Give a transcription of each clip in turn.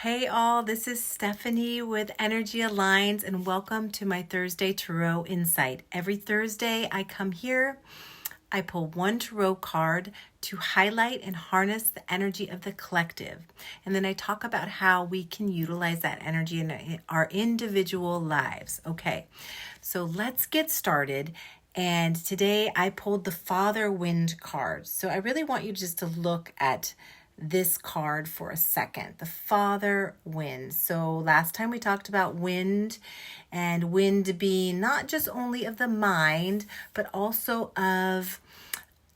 Hey all, this is Stephanie with Energy Aligns, and welcome to my Thursday Tarot Insight. Every Thursday I come here, I pull one Tarot card to highlight and harness the energy of the collective. And then I talk about how we can utilize that energy in our individual lives. Okay, so let's get started. And today I pulled the Father Wind card. So I really want you just to look at this card for a second. The Father Wind. So last time we talked about wind, and wind being not just only of the mind, but also of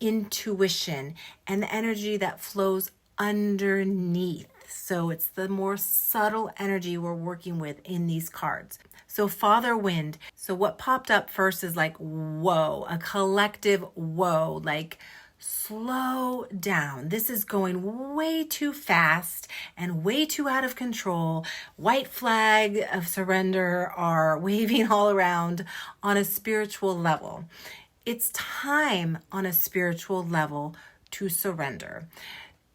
intuition and the energy that flows underneath. So it's the more subtle energy we're working with in these cards. So Father Wind. So what popped up first is like, whoa, a collective whoa, like slow down. This is going way too fast and way too out of control. White flag of surrender are waving all around on a spiritual level. It's time on a spiritual level to surrender.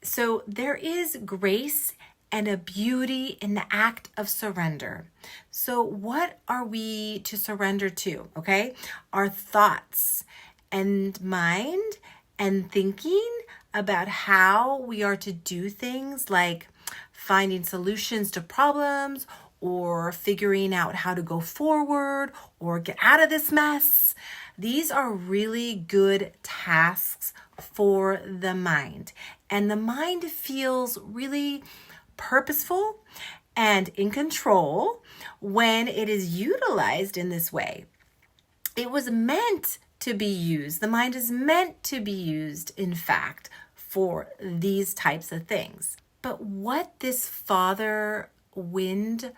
So there is grace and a beauty in the act of surrender. So what are we to surrender to? Okay, our thoughts and mind and thinking about how we are to do things, like finding solutions to problems or figuring out how to go forward or get out of this mess. These are really good tasks for the mind. And the mind feels really purposeful and in control when it is utilized in this way. It was meant to be used. The mind is meant to be used, in fact, for these types of things. But what this Father Wind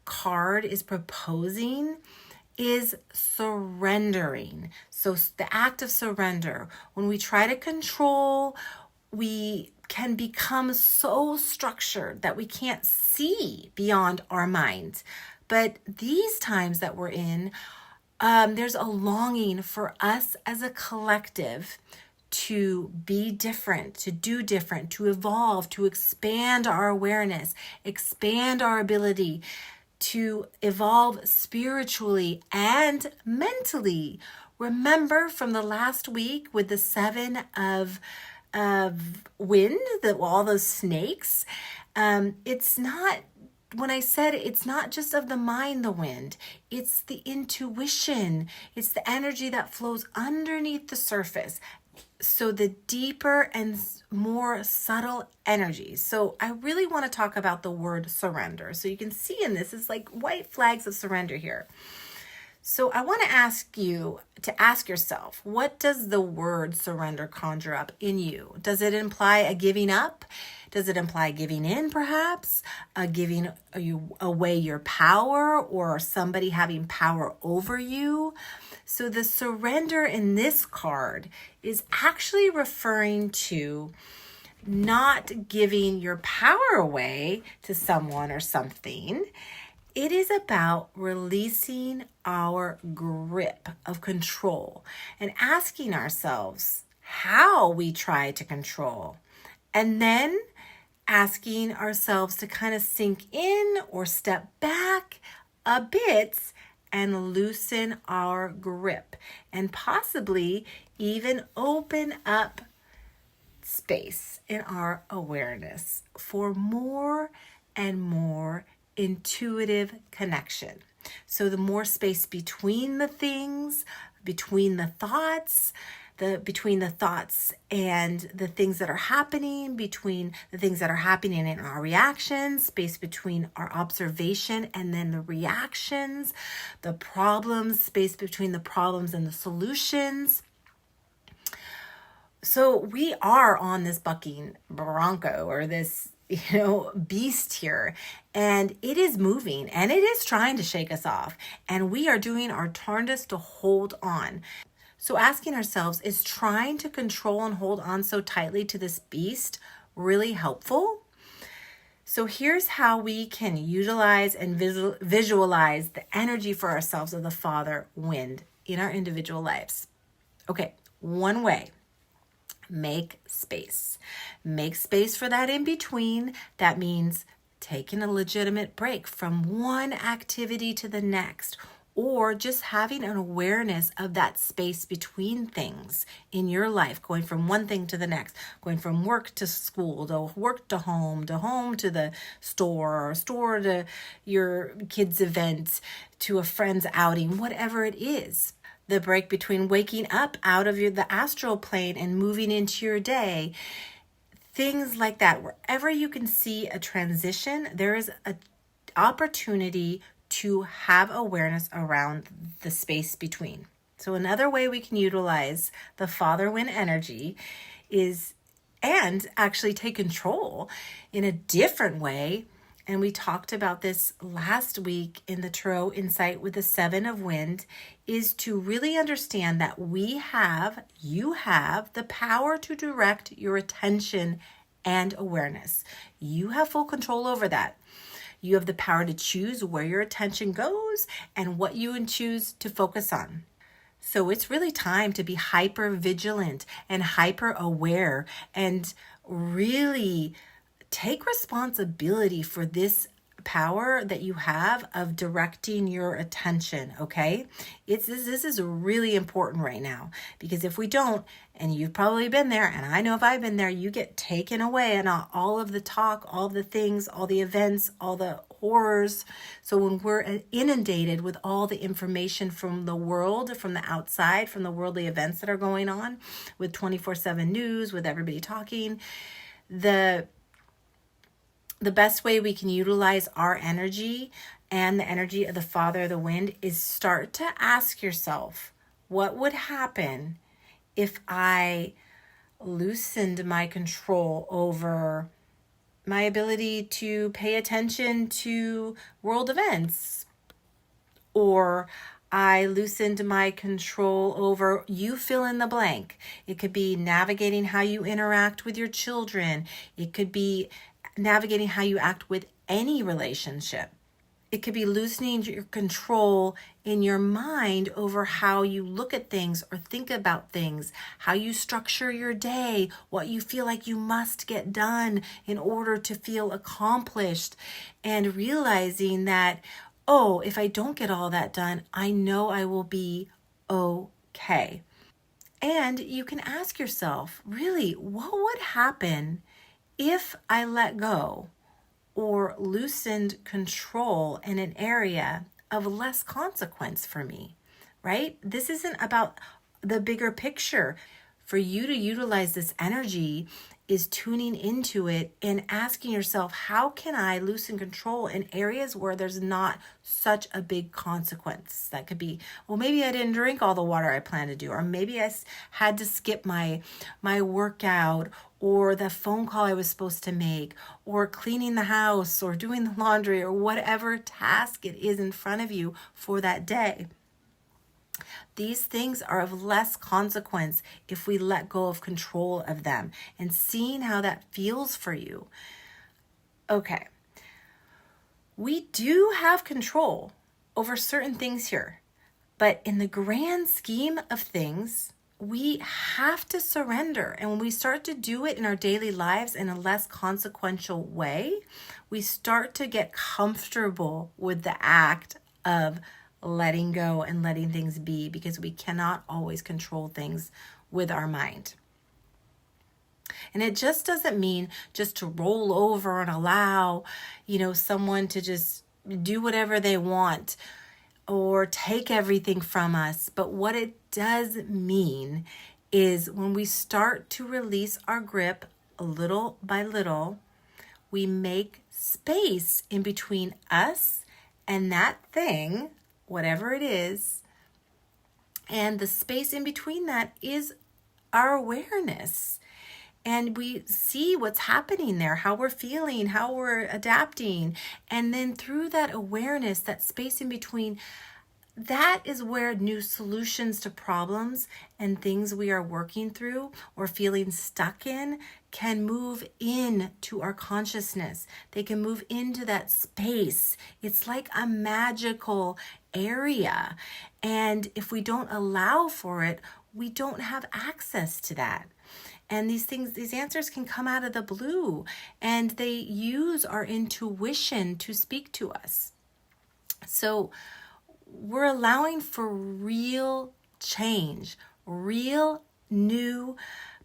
card is proposing is surrendering. So the act of surrender. When we try to control, we can become so structured that we can't see beyond our minds. But these times that we're in, there's a longing for us as a collective to be different, to do different, to evolve, to expand our awareness, expand our ability to evolve spiritually and mentally. Remember from the last week with the Seven of wind, all those snakes, it's not, when I said it's not just of the mind, the wind, it's the intuition. It's the energy that flows underneath the surface. So the deeper and more subtle energies. So I really want to talk about the word surrender. So you can see in this is like white flags of surrender here. So I want to ask you to ask yourself, what does the word surrender conjure up in you? Does it imply a giving up? Does it imply giving in, perhaps? Giving away your power, or somebody having power over you? So the surrender in this card is actually referring to not giving your power away to someone or something. It is about releasing our grip of control and asking ourselves how we try to control, and then asking ourselves to kind of sink in or step back a bit and loosen our grip, and possibly even open up space in our awareness for more and more intuitive connection. So the more space between the things, between the thoughts, between the thoughts and the things that are happening, between the things that are happening in our reactions, space between our observation and then the reactions, the problems, space between the problems and the solutions. So we are on this bucking bronco, or this beast here, and it is moving and it is trying to shake us off, and we are doing our darndest to hold on. So asking ourselves, is trying to control and hold on so tightly to this beast really helpful? So here's how we can utilize and visualize the energy for ourselves of the Father Wind in our individual lives. Okay, one way. Make space. Make space for that in between. That means taking a legitimate break from one activity to the next, or just having an awareness of that space between things in your life, going from one thing to the next, going from work to school, to work to home to the store, or store to your kids' event, to a friend's outing, whatever it is. The break between waking up out of the astral plane and moving into your day, things like that. Wherever you can see a transition, there is an opportunity to have awareness around the space between. So another way we can utilize the Father Wind energy is, and actually take control in a different way. And we talked about this last week in the Tarot Insight with the Seven of Wind, is to really understand that you have the power to direct your attention and awareness. You have full control over that. You have the power to choose where your attention goes and what you choose to focus on. So it's really time to be hyper vigilant and hyper aware and really take responsibility for this power that you have of directing your attention, okay? This is really important right now, because if we don't, and you've probably been there, and I know if I've been there, you get taken away and all of the talk, all of the things, all the events, all the horrors. So when we're inundated with all the information from the world, from the outside, from the worldly events that are going on, with 24/7 news, with everybody talking, the best way we can utilize our energy and the energy of the Father of the Wind is start to ask yourself, what would happen if I loosened my control over my ability to pay attention to world events? Or I loosened my control over, you fill in the blank. It could be navigating how you interact with your children. It could be navigating how you act with any relationship. It could be loosening your control in your mind over how you look at things or think about things, how you structure your day, what you feel like you must get done in order to feel accomplished, and realizing that, oh, if I don't get all that done, I know I will be okay. And you can ask yourself, really, what would happen if I let go or loosened control in an area of less consequence for me, right? This isn't about the bigger picture. For you to utilize this energy is tuning into it and asking yourself, how can I loosen control in areas where there's not such a big consequence? That could be, well, maybe I didn't drink all the water I planned to do, or maybe I had to skip my workout, or the phone call I was supposed to make, or cleaning the house, or doing the laundry, or whatever task it is in front of you for that day. These things are of less consequence if we let go of control of them, and seeing how that feels for you. Okay, we do have control over certain things here, but in the grand scheme of things, we have to surrender. And when we start to do it in our daily lives in a less consequential way, we start to get comfortable with the act of letting go and letting things be, because we cannot always control things with our mind. And it just doesn't mean just to roll over and allow, someone to just do whatever they want or take everything from us. But what it does mean is when we start to release our grip little by little, we make space in between us and that thing, whatever it is. And the space in between that is our awareness. And we see what's happening there, how we're feeling, how we're adapting. And then through that awareness, that space in between, that is where new solutions to problems and things we are working through or feeling stuck in can move into our consciousness. They can move into that space. It's like a magical area. And if we don't allow for it, we don't have access to that. And these answers can come out of the blue, and they use our intuition to speak to us. So we're allowing for real change, real new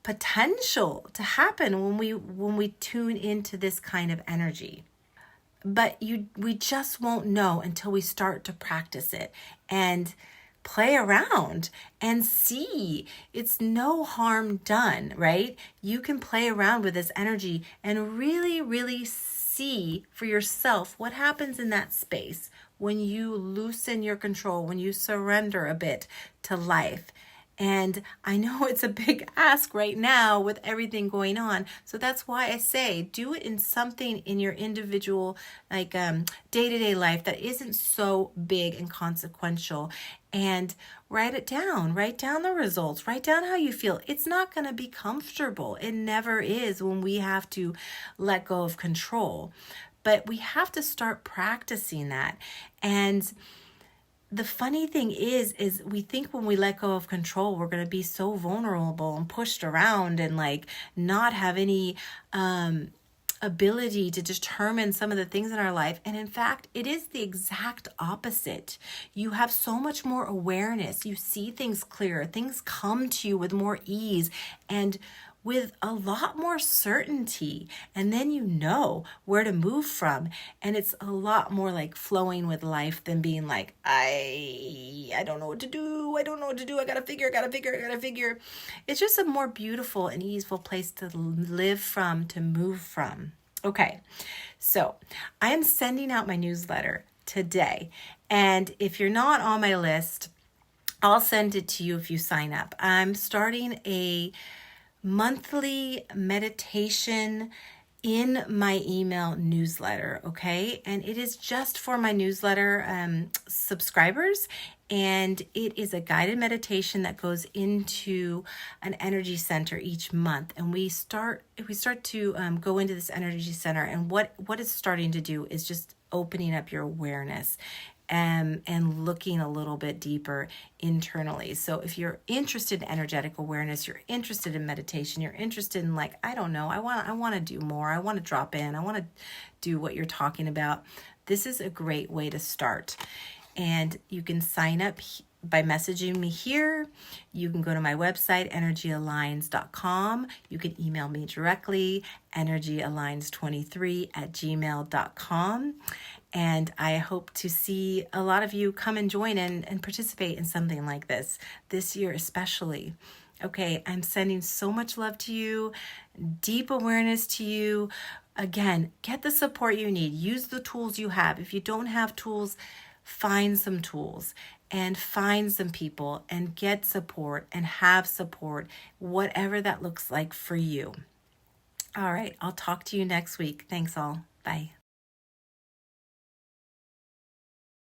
potential to happen when we tune into this kind of energy. But we just won't know until we start to practice it and play around and see. It's no harm done, right? You can play around with this energy and really, really see for yourself what happens in that space when you loosen your control, when you surrender a bit to life. And I know it's a big ask right now with everything going on. So that's why I say do it in something in your individual, like day-to-day life that isn't so big and consequential. And write it down. Write down the results. Write down how you feel. It's not going to be comfortable. It never is when we have to let go of control. But we have to start practicing that. And the funny thing is we think when we let go of control, we're going to be so vulnerable and pushed around and like not have any ability to determine some of the things in our life. And in fact, it is the exact opposite. You have so much more awareness. You see things clearer. Things come to you with more ease and with a lot more certainty. And then you know where to move from. And it's a lot more like flowing with life than being like, I don't know what to do. I don't know what to do. I gotta figure. It's just a more beautiful and easeful place to live from, to move from. Okay, so I am sending out my newsletter today. And if you're not on my list, I'll send it to you if you sign up. I'm starting a monthly meditation in my email newsletter, okay? And it is just for my newsletter subscribers, and it is a guided meditation that goes into an energy center each month. And we start to go into this energy center, and what it's starting to do is just opening up your awareness and looking a little bit deeper internally. So if you're interested in energetic awareness, you're interested in meditation, you're interested in like, I don't know, I want to do more. I want to drop in. I want to do what you're talking about. This is a great way to start. And you can sign up by messaging me here. You can go to my website, energyaligns.com. You can email me directly, energyaligns23@gmail.com. And I hope to see a lot of you come and join and participate in something like this year especially. Okay, I'm sending so much love to you, deep awareness to you. Again, get the support you need. Use the tools you have. If you don't have tools, find some tools and find some people and get support and have support, whatever that looks like for you. All right, I'll talk to you next week. Thanks all. Bye.